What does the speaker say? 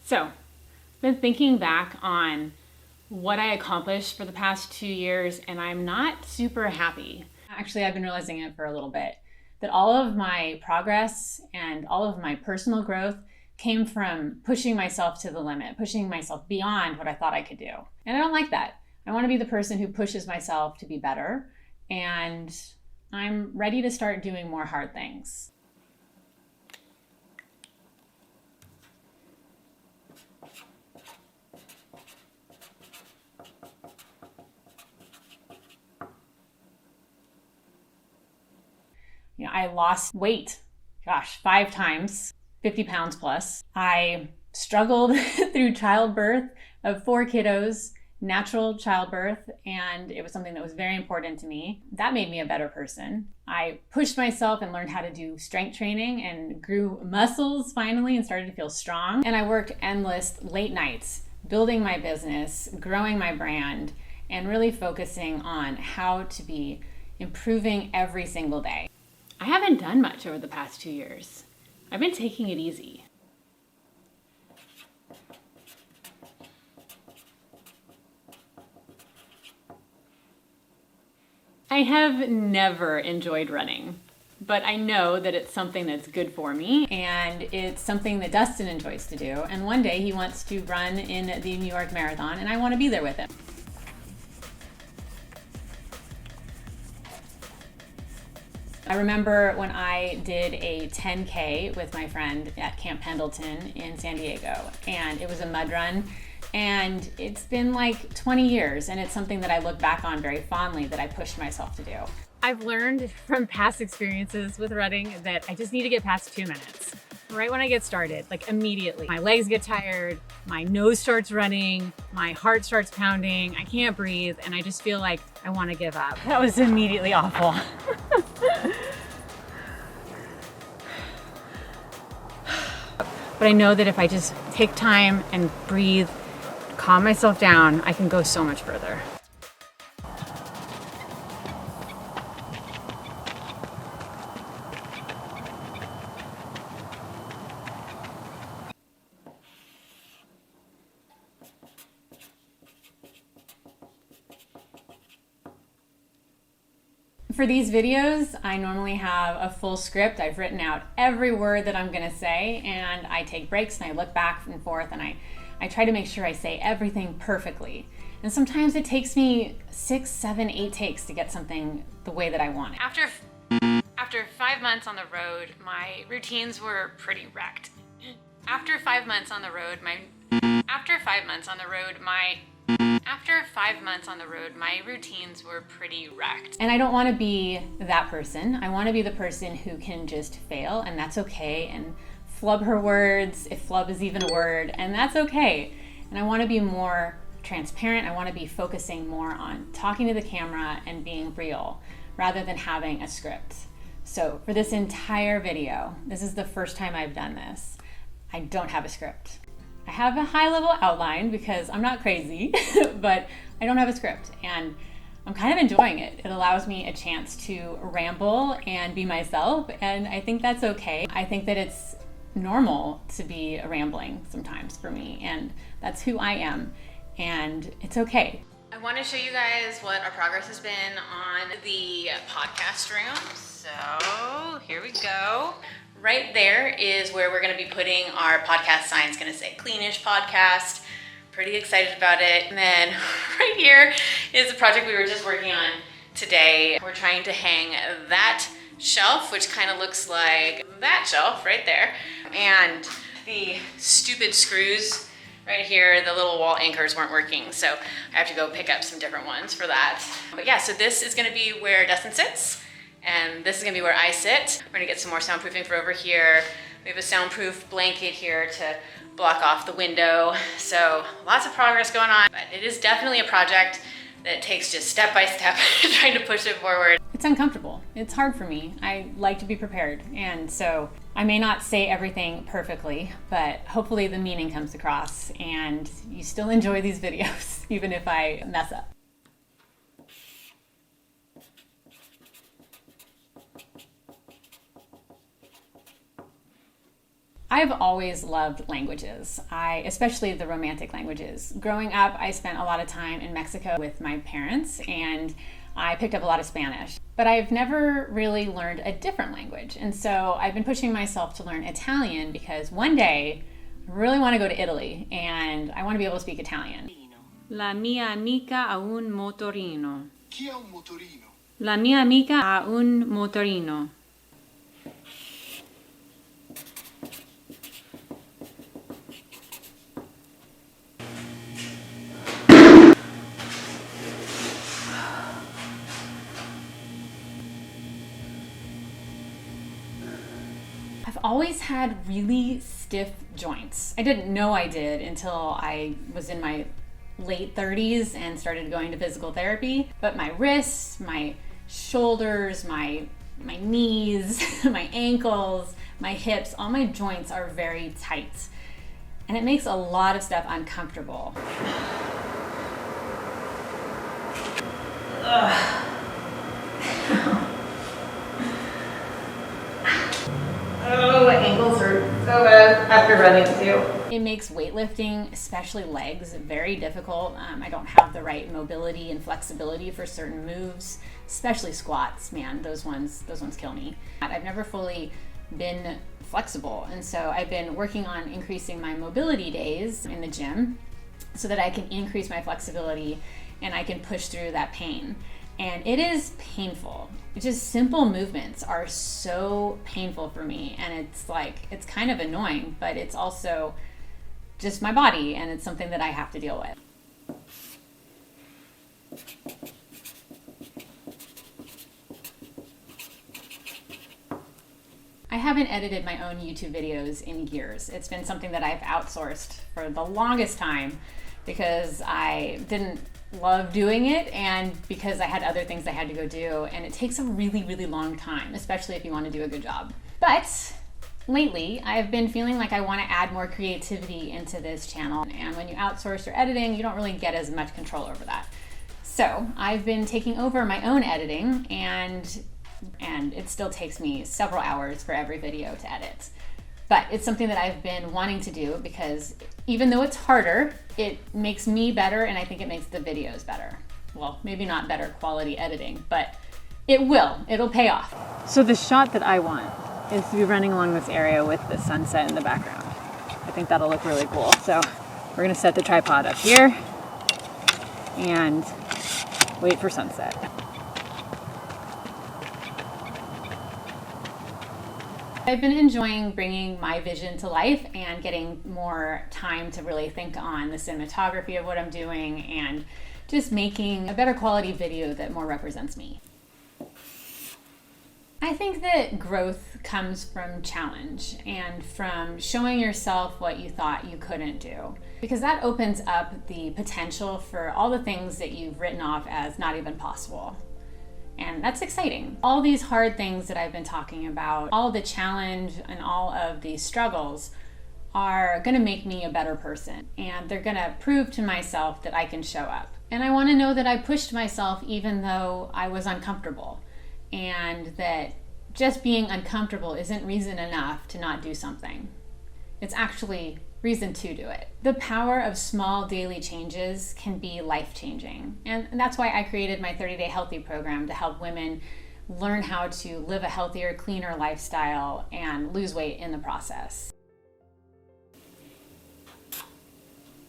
So, I've been thinking back on what I accomplished for the past 2 years, and I'm not super happy. Actually, I've been realizing it for a little bit, that all of my progress and all of my personal growth came from pushing myself to the limit, pushing myself beyond what I thought I could do. And I don't like that. I want to be the person who pushes myself to be better, and I'm ready to start doing more hard things. I lost weight, 5 times, 50 pounds plus. I struggled through childbirth of 4 kiddos, natural childbirth, and it was something that was very important to me. That made me a better person. I pushed myself and learned how to do strength training and grew muscles finally and started to feel strong. And I worked endless late nights, building my business, growing my brand, and really focusing on how to be improving every single day. I haven't done much over the past 2 years. I've been taking it easy. I have never enjoyed running, but I know that it's something that's good for me, and it's something that Dustin enjoys to do. And one day he wants to run in the New York Marathon, and I want to be there with him. I remember when I did a 10K with my friend at Camp Pendleton in San Diego, and it was a mud run, and it's been like 20 years, and it's something that I look back on very fondly that I pushed myself to do. I've learned from past experiences with running that I just need to get past 2 minutes. Right when I get started, like immediately, my legs get tired, my nose starts running, my heart starts pounding, I can't breathe, and I just feel like I want to give up. That was immediately awful. But I know that if I just take time and breathe, calm myself down, I can go so much further. For these videos, I normally have a full script. I've written out every word that I'm gonna say, and I take breaks and I look back and forth, and I try to make sure I say everything perfectly. And sometimes it takes me 6, 7, 8 takes to get something the way that I want it. After 5 months on the road, my routines were pretty wrecked. After 5 months on the road, my routines were pretty wrecked. And I don't want to be that person. I want to be the person who can just fail, and that's okay, and flub her words, if flub is even a word, and that's okay. And I want to be more transparent. I want to be focusing more on talking to the camera and being real, rather than having a script. So for this entire video, this is the first time I've done this, I don't have a script. I have a high-level outline because I'm not crazy, but I don't have a script, and I'm kind of enjoying it. It allows me a chance to ramble and be myself, and I think that's okay. I think that it's normal to be rambling sometimes for me, and that's who I am, and it's okay. I want to show you guys what our progress has been on the podcast room. So here we go. Right there is where we're going to be putting our podcast sign. It's going to say Cleanish Podcast. Pretty excited about it. And then right here is a project we were just working on today. We're trying to hang that shelf, which kind of looks like that shelf right there. And the stupid screws right here, the little wall anchors weren't working. So I have to go pick up some different ones for that. But yeah, so this is going to be where Dustin sits. And this is gonna be where I sit. We're gonna get some more soundproofing for over here. We have a soundproof blanket here to block off the window. So lots of progress going on, but it is definitely a project that takes just step by step, trying to push it forward. It's uncomfortable. It's hard for me. I like to be prepared. And so I may not say everything perfectly, but hopefully the meaning comes across and you still enjoy these videos, even if I mess up. I've always loved languages, especially the romantic languages. Growing up, I spent a lot of time in Mexico with my parents, and I picked up a lot of Spanish. But I've never really learned a different language. And so I've been pushing myself to learn Italian because one day I really want to go to Italy and I want to be able to speak Italian. La mia amica ha un motorino. Chi ha un motorino? La mia amica ha un motorino. I've always had really stiff joints. I didn't know I did until I was in my late 30s and started going to physical therapy. But my wrists, my shoulders, my knees, my ankles, my hips, all my joints are very tight. And it makes a lot of stuff uncomfortable. Ugh. Oh, my ankles hurt so bad after running too. It makes weightlifting, especially legs, very difficult. I don't have the right mobility and flexibility for certain moves, especially squats. Man, those ones kill me. I've never fully been flexible, and so I've been working on increasing my mobility days in the gym so that I can increase my flexibility and I can push through that pain. And it is painful. Just simple movements are so painful for me. And it's kind of annoying, but it's also just my body, and it's something that I have to deal with. I haven't edited my own YouTube videos in years. It's been something that I've outsourced for the longest time because I didn't love doing it and because I had other things I had to go do, and it takes a really, really long time, especially if you want to do a good job. But lately, I've been feeling like I want to add more creativity into this channel, and when you outsource your editing, you don't really get as much control over that. So I've been taking over my own editing, and it still takes me several hours for every video to edit. But it's something that I've been wanting to do because even though it's harder, it makes me better, and I think it makes the videos better. Well, maybe not better quality editing, but it'll pay off. So the shot that I want is to be running along this area with the sunset in the background. I think that'll look really cool. So we're gonna set the tripod up here and wait for sunset. I've been enjoying bringing my vision to life and getting more time to really think on the cinematography of what I'm doing and just making a better quality video that more represents me. I think that growth comes from challenge and from showing yourself what you thought you couldn't do, because that opens up the potential for all the things that you've written off as not even possible. And that's exciting. All these hard things that I've been talking about, all the challenge and all of the struggles are gonna make me a better person. And they're gonna prove to myself that I can show up. And I wanna know that I pushed myself even though I was uncomfortable. And that just being uncomfortable isn't reason enough to not do something. It's actually reason to do it. The power of small daily changes can be life-changing. And that's why I created my 30-day healthy program to help women learn how to live a healthier, cleaner lifestyle and lose weight in the process.